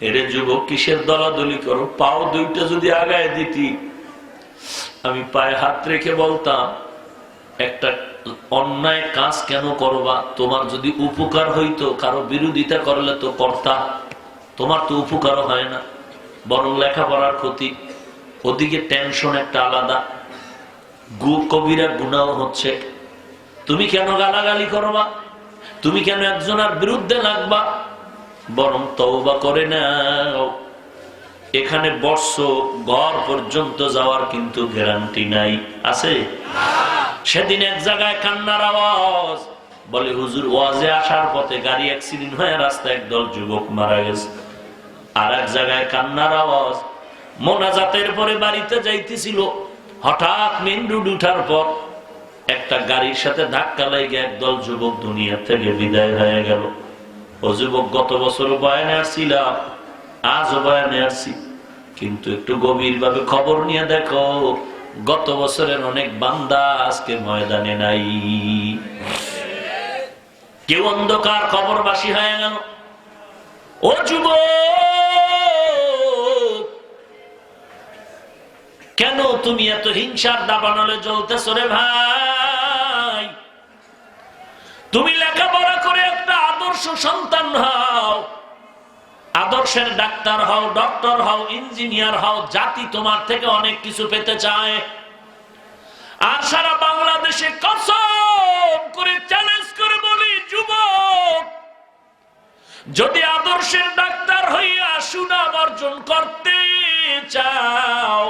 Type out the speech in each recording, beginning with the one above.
এরে যুবক কিসের দলাদলি করো, পাও দুইটা যদি আগায় দিতি, আমি পায়ে হাত রেখে বলতাম একটা অন্যায় কাজ কেন করবা, তোমার যদি উপকার হইতো, কারো বিরোধিতা করলে তো করতা, তোমার তো উপকারও হয় না, বরং লেখাপড়ার ক্ষতি, ওদিকে টেনশন একটা আলাদা, কবিরা গুনাহ হচ্ছে, তুমি কেন গালাগালি করবা, তুমি কেন একজনের বিরুদ্ধে লাগবা, বরং তওবা করে নাও। এখানে বর্ষ ঘর পর্যন্ত যাওয়ার কিন্তু গ্যারান্টি নাই, আছে? সেদিন এক জায়গায় কান্নার আওয়াজ, বলে হুজুর ওয়াজে আসার পথে গাড়ি অ্যাক্সিডেন্ট হয়ে রাস্তায় একদল যুবক মারা গেছে। আর এক জায়গায় কান্নার আওয়াজ, মোনাজাতের পরে বাড়িতে যাইতেছিল, হঠাৎ মেইন রোড উঠার পর একটা গাড়ির সাথে ধাক্কা লেগে একদল যুবক দুনিয়া থেকে বিদায় হয়ে গেল। ও যুবক, গত বছর বয়ানে আসছিলাম, আজও বয়ানে আসছি, কিন্তু একটু গভীর ভাবে খবর নিয়ে দেখো, গত বছরের অনেক বান্দা আজকে ময়দানে নাই। কেউ অন্ধকার কবরবাসী হয়ে গেল। ও যুবক, কেন তুমি এত হিংসার দাবানলে জ্বলতেছ রে ভাই? তুমি লেখাপড়া করে একটা আদর্শ সন্তান হও, আদর্শের ডাক্তার হও, ডক্টর হও, ইঞ্জিনিয়ার হও, জাতি তোমার থেকে অনেক কিছু পেতে চায়। আর সারা বাংলাদেশে কসম করে চ্যালেঞ্জ করে বলি, যুবক, যদি আদর্শের ডাক্তার হইয়া সুনাম অর্জন করতে চাও,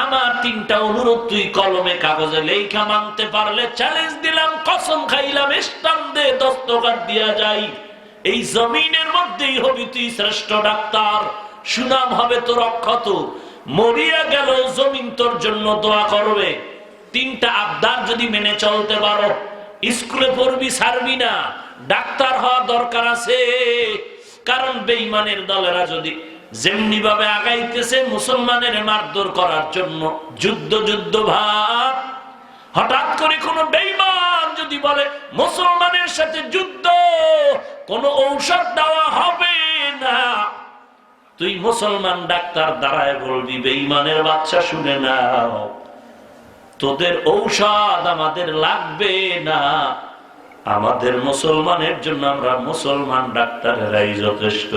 আমার তিনটা অনুরোধ তুই কলমে কাগজে লেখা মানতে পারলে চ্যালেঞ্জ দিলাম, কসম খাইলাম, স্টাম্প দে, দস্তখত দিয়া যাই, এই জমিনের মধ্যেই হবি তুই শ্রেষ্ঠ ডাক্তার, সুনাম হবে তোর অক্ষত, মরিয়া গেল জমিন তোর জন্য দোয়া করবে। তিনটা আবদার যদি মেনে চলতে পারো, স্কুলে পড়বি, ছাড়বি না, ডাক্তার হওয়া দরকার আছে। কারণ বেঈমানের দলেরা যদি যেমনি ভাবে আগাইতেছে মুসলমানের মারধর করার জন্য, যুদ্ধ ভাব, হঠাৎ করে কোন বেঈমান যদি বলে মুসলমানের সাথে যুদ্ধ, কোন ঔষধ দেওয়া হবে না, তুই মুসলমান ডাক্তার দাঁড়ায় বলবি, বেঈমানের বাচ্চা শুনে নাও, তোদের ঔষধ আমাদের লাগবে না, আমাদের মুসলমানের জন্য আমরা মুসলমান ডাক্তারেরাই যথেষ্ট।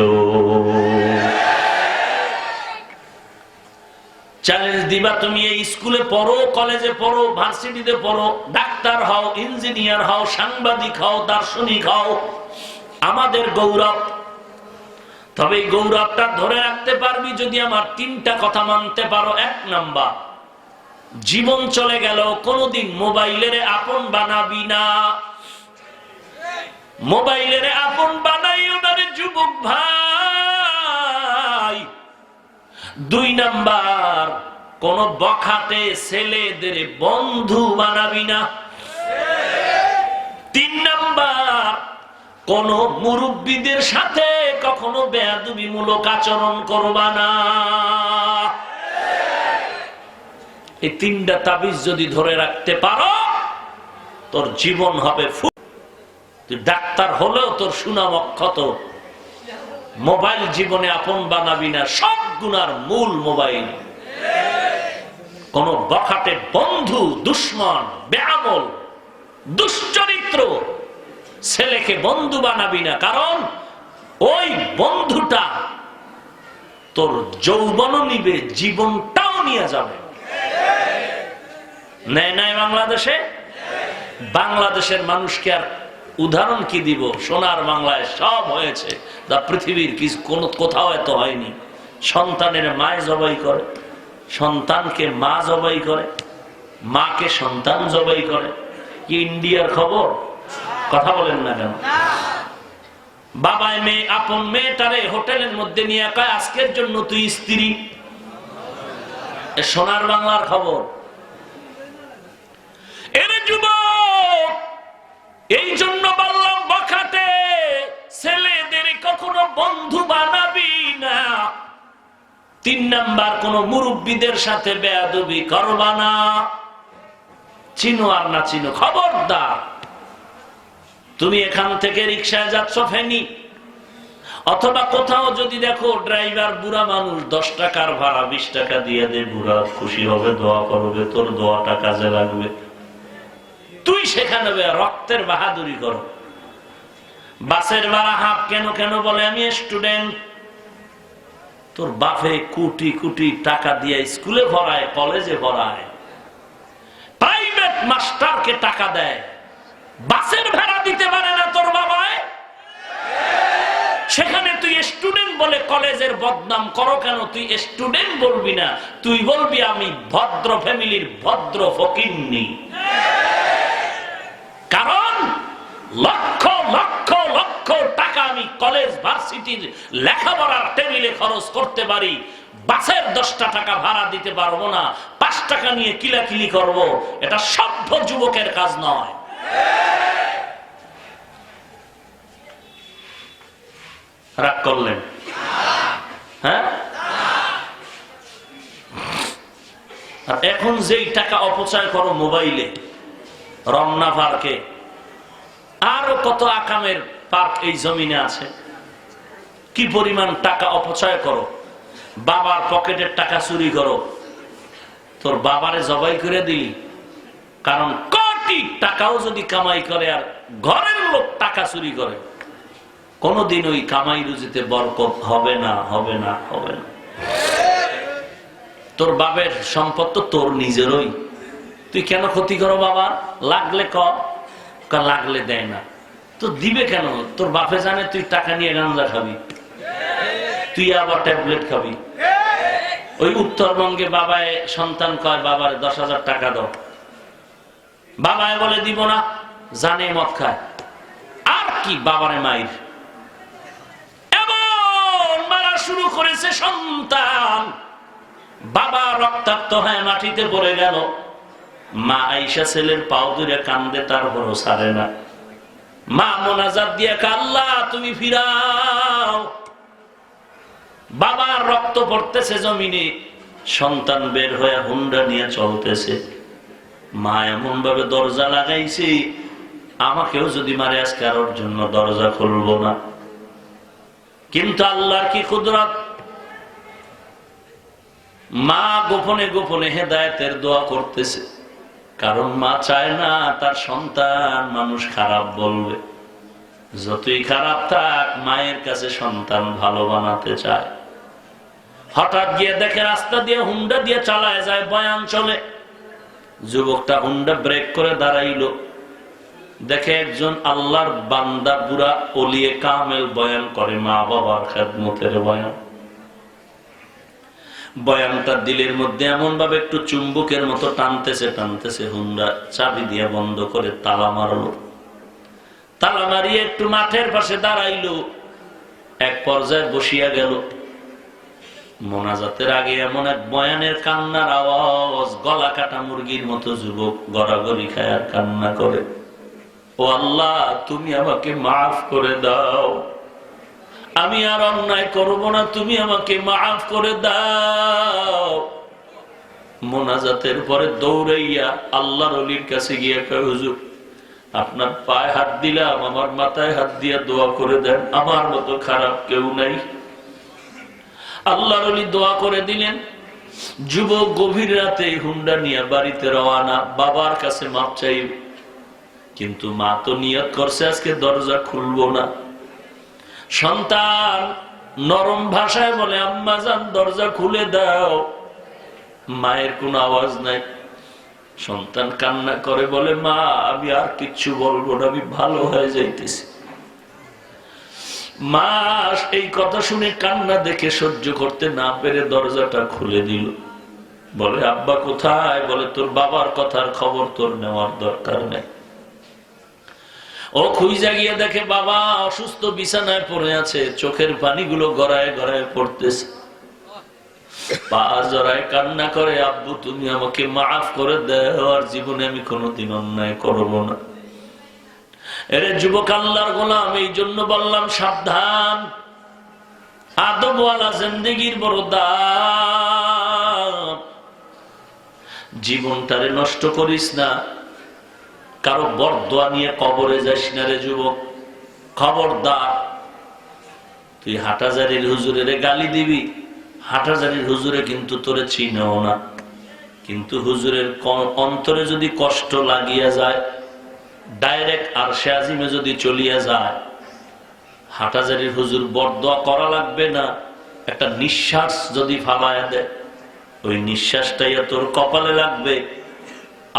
চ্যালেঞ্জ দিবা, তুমি এই স্কুলে পড়ো, কলেজে পড়ো, ভার্সিটিতে পড়ো, ডাক্তার হও, ইঞ্জিনিয়ার হও, সাংবাদিক হও, দার্শনিক হও, আমাদের গৌরব। তবে এই গৌরবটা ধরে রাখতে পারবি যদি আমার তিনটা কথা মানতে পারো। এক নাম্বার, জীবন চলে গেল কোনদিন মোবাইলের আপন বানাবি না, মোবাইলের আপন বানাইও না রে যুবক ভাই। দুই নাম্বার, কোন বখাটে ছেলেদের বন্ধু বানাবি না। তিন নাম্বার, কোন মুরব্বীদের সাথে কখনো বেয়াদবিমূলক আচরণ করবা না। এই তিনটা তাবিজ যদি ধরে রাখতে পারো, তোর জীবন হবে ফুল। তুই ডাক্তার হলেও তোর সুনাম অক্ষত। মোবাইল জীবনে আপন বানাবি না, সব গুনার মূল মোবাইল। কোন বখাটে বন্ধু, দুশ্মন, বেআমল, দুশ্চরিত্র ছেলেকে বন্ধু বানাবি না, কারণ ওই বন্ধুটা তোর যৌবনও নিবে, জীবনটাও নিয়ে যাবে। নেয় নাই বাংলাদেশে? বাংলাদেশের মানুষকে আর উদাহরণ কি দিব? সোনার বাংলায় সব হয়েছে, পৃথিবীর কিছু কোথাও এত হয়নি। সন্তানের মায় জবাই করে, সন্তানকে মা জবাই করে, মাকে সন্তান জবাই করে। কি ইন্ডিয়ার খবর? কথা বলেন না কেন? বাবায় মেয়ে, আপন মেয়েটারে হোটেলের মধ্যে নিয়ে কয় আজকের জন্য তুই স্ত্রী। সোনার বাংলার খবর। এরে যুবক, এই জন্য বললাম বখাটে ছেলেদের কখনো বন্ধু বানাবি না। তিন নাম্বার, কোন মুরব্বীদের সাথে বেয়াদবি করবা না। চিনো আর না চিনো, খবরদার। তুমি এখান থেকে রিকশায় যাচ্ছ ফেনী, অথবা কোথাও যদি দেখো ড্রাইভার বুড়া মানুষ, 10 টাকার ভাড়া 20 টাকা দিয়ে দে, বুড়া খুশি হবে, দোয়া করবে, তোর দোয়াটা কাজে লাগবে। তুই সেখানে রক্তের বাহাদুরি কর। বাসের ভাড়া হাফ কেন কেন বলে আমি স্টুডেন্ট। তোর বাপে কোটি কোটি টাকা দিয়ে স্কুলে ভরায়, কলেজে ভরায়, প্রাইভেট মাস্টারকে টাকা দেয়, বাসের ভাড়া দিতে পারে না তোর বাবায়। সেখানে তুই স্টুডেন্ট বলে কলেজের বদনাম করো কেন? তুই স্টুডেন্ট বলবি না, তুই বলবি আমি ভদ্র ফ্যামিলির ভদ্র ফকিন্নি। কারণ লক্ষ লক্ষ লক্ষ টাকা আমি কলেজ ভার্সিটির লেখাপড়ার টেবিলে খরচ করতে পারি, বাসের 10টা টাকা ভাড়া দিতে পারবো না, 5 টাকা নিয়ে কিলাকিলি করব। এটা সভ্য যুবকের কাজ নয়। রাগ করলেন? হ্যাঁ। আর এখন যেই টাকা অপচয় করো মোবাইলে, রমনা পার্কে, আরো কত আকামের পার্ক এই জমিনে আছে, কি পরিমাণ টাকা অপচয় করো। বাবার পকেটের টাকা চুরি করো, তোর বাবারে জবাই করে দিলি। কারণ কোটি টাকাও যদি কামাই করে আর ঘরের লোক টাকা চুরি করে, কোনদিন ওই কামাই রুজিতে বরকত হবে না, হবে না, হবে না। তোর বাবার সম্পদ তো তোর নিজেরই, তুই কেন ক্ষতি করো বাবা? লাগলে লাগলে দেয় না তো দিবে কেন? তোর বাপে জানে তুই টাকা নিয়ে গাঁজা খাবি, তুই আবার ট্যাবলেট খাবি। ওই উত্তরবঙ্গে বাবায় সন্তান কয় বাবার 10,000 টাকা দাও, বাবায় বলে দিব না, জানে মদ খায়, আর কি বাবারে মাইর। এমন মারা শুরু করেছে সন্তান, বাবা রক্তাক্ত হয়ে মাটিতে পড়ে গেল। মা আয়েশা ছেলের পাও ধরে কান্দে, তারপরও ছাড়ে না। মা মোনাজাত দিয়ে আল্লাহ তুমি ফিরাও। বাবার রক্ত পড়তেছে জমিনে, সন্তান বের হয়ে হুন্ডা নিয়ে চলতেছে। মা এমন ভাবে দরজা লাগাইছে, আমাকেও যদি মারে আজকে কারোর জন্য দরজা খুলবো না। কিন্তু আল্লাহর কি কুদরত, মা গোপনে গোপনে হেদায়েতের দোয়া করতেছে। কারণ মা চায় না তার সন্তান মানুষ খারাপ বলবে। যতই খারাপ থাক, মায়ের কাছে সন্তান ভালো বানাতে চায়। হঠাৎ গিয়ে দেখে রাস্তা দিয়ে হুন্ডা দিয়ে চালায় যায়, বয়ান চলে। যুবকটা হুন্ডা ব্রেক করে দাঁড়াইলো, দেখে একজন আল্লাহর বান্দা বুড়া ওলিয়ে কামেল বয়ান করে, মা বাবার খেদমতের বয়ান। বয়ানটা দিলের মধ্যে এমন ভাবে একটু চুম্বকের মতো টানতেছে টানতেছে, হুন্ডা চাবি দিয়ে বন্ধ করে তালা মারলো। তালা মারিয়ে একটু মাঠের পাশে দাঁড়াইলো, এক পর্যায়ে বসিয়া গেল। মোনাজাতের আগে এমন এক বয়ানের কান্নার আওয়াজ, গলা কাটা মুরগির মতো যুবক গড়াগড়ি খায় আর কান্না করে, ও আল্লাহ তুমি আমাকে মাফ করে দাও, আমি আর অন্যায় করব না, তুমি আমাকে মাফ করে দাও। মোনাজাতের পরে দৌড়াইয়া আল্লাহর ওলির কাছে গিয়ে কয়, হুজুর আপনার পায়ে হাত দিলাম, আমার মাথায় হাত দিয়ে দোয়া করে দেন, আমার মতো খারাপ কেউ নাই। আল্লাহর ওলি দোয়া করে দিলেন। যুবক গভীর রাতে হুন্ডা নিয়ে বাড়িতে রওয়ানা, বাবার কাছে মাপ চাই। কিন্তু মা তো নিয়ত করছে আজকে দরজা খুলবো না। সন্তান নরম ভাষায় বলে, আম্মা জান দরজা খুলে দাও। মায়ের কোনো আওয়াজ নাই। সন্তান কান্না করে বলে, মা আমি আর কিচ্ছু বলবো না, আমি ভালো হয়ে যাইতেছি। মা এই কথা শুনে কান্না দেখে সহ্য করতে না পেরে দরজাটা খুলে দিল। বলে, আব্বা কোথায়? বলে, তোর বাবার কথার খবর তোর নেওয়ার দরকার নেই। ও খুঁজে গিয়ে দেখে বাবা অসুস্থ, বিছানায় পড়ে আছে, চোখের পানিগুলো গড়ায় গড়ায় পড়তেছে, পা জড়ায় কান্না করে, আব্বু তুমি আমাকে মাফ করে দাও, আর জীবনে আমি কোনোদিন অন্যায় করব না। এরে যুবক আল্লাহর গোলাম, এই জন্য বললাম সাবধান, আদবওয়ালা জিন্দেগির বড় দাম। জীবনটারে নষ্ট করিস না, কারো বরদোয়া নিয়ে কবরে যাস না রে যুবক, খবরদার। তুই হাটাজারির হুজুরের গালি দিবি, হাটাজারির হুজুরে কিন্তু তোরে চিনেও না, কিন্তু হুজুরের অন্তরে যদি কষ্ট লাগিয়া যায়, ডাইরেক্ট আরশে আজিমে যদি চলিয়া যায়, হাটাজারির হুজুর বরদোয়া করা লাগবে না, একটা নিঃশ্বাস যদি ফালায়া দেয়, ওই নিঃশ্বাসটাই তোর কপালে লাগবে,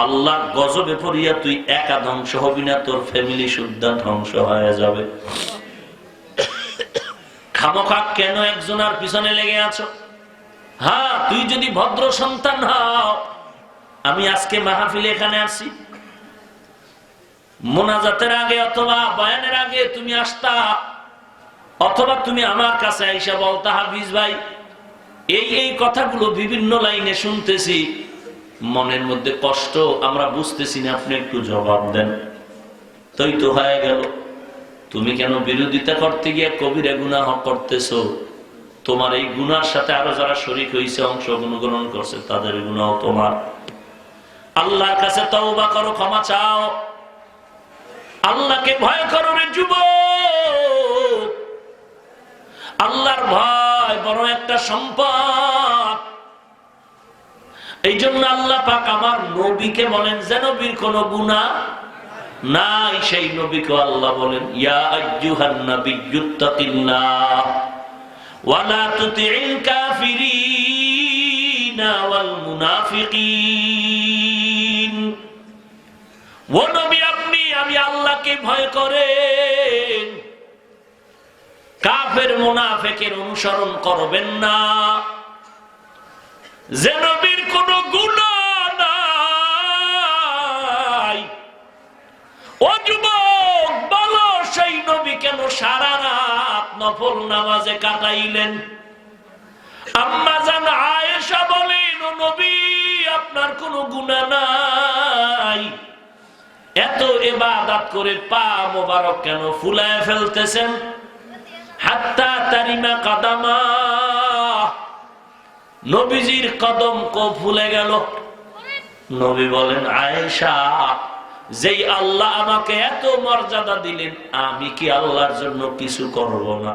আল্লাহ গজবে পড়িয়া তুই একা ধ্বংস হবি না, তোর ফ্যামিলি সুদ্ধা ধ্বংস হয়ে যাবে। খামোখা কেন একজনের পিছনে লেগে আছো? হ্যাঁ, তুই যদি ভদ্র সন্তান হও, আমি আজকে মাহফিলে এখানে আসি, মোনাজাতের আগে অথবা বয়ানের আগে তুমি আসতা, অথবা তুমি আমার কাছে আইসা বলতা, হাফিজ ভাই এই কথাগুলো বিভিন্ন লাইনে শুনতেছি, মনের মধ্যে কষ্ট, আমরা বুঝতেছি না, আপনি একটু জবাব দেন। তাই তো হয়ে গেল। তুমি কেন বিরোধিতা করতে গিয়ে কবিরা গুনাহ করতেছো? তোমার এই গুনার সাথে আরো যারা শরীক হয়েছে, অংশগ্রহণ করছে, তাদের গুনাহ তোমার। আল্লাহর কাছে তওবা করো, ক্ষমা চাও, আল্লাহকে ভয় করো রে যুবক। আল্লাহর ভয় বড় একটা সম্পদ। এই জন্য আল্লাহ পাক আমার নবীকে বলেন যে নবীর কোন গুনাহ নাই, সেই নবীকে আল্লাহ বলেন, ইয়া আইয়ুহান নাবিয়্যুত্তাকিল্লাহ ওয়া লা তুতি'ল কাফিরিনা ওয়াল মুনাফিকিন। ও নবী, আপনি আমি আল্লাহকে ভয় করেন, কাফের মুনাফিকের অনুসরণ করবেন না। যে নবীর কোন গুনাহ নাই, ও যুবক বলো সেই নবী কেন সারা রাত নফল নামাজে কাটাইলেন? আম্মা জান আয়েশা বলেন, ও নবী আপনার কোনো গুনাহ নাই, এত ইবাদত করে পা মোবারক কেন ফুলায় ফেলতেছেন? হাত্তা তারিমা কাদামা, নবীজির কদম কো ফুলে গেল। নবী বলেন, আয়েশা, যেই আল্লাহ আমাকে এত মর্যাদা দিলেন, আমি কি আল্লাহর জন্য কিছু করব না?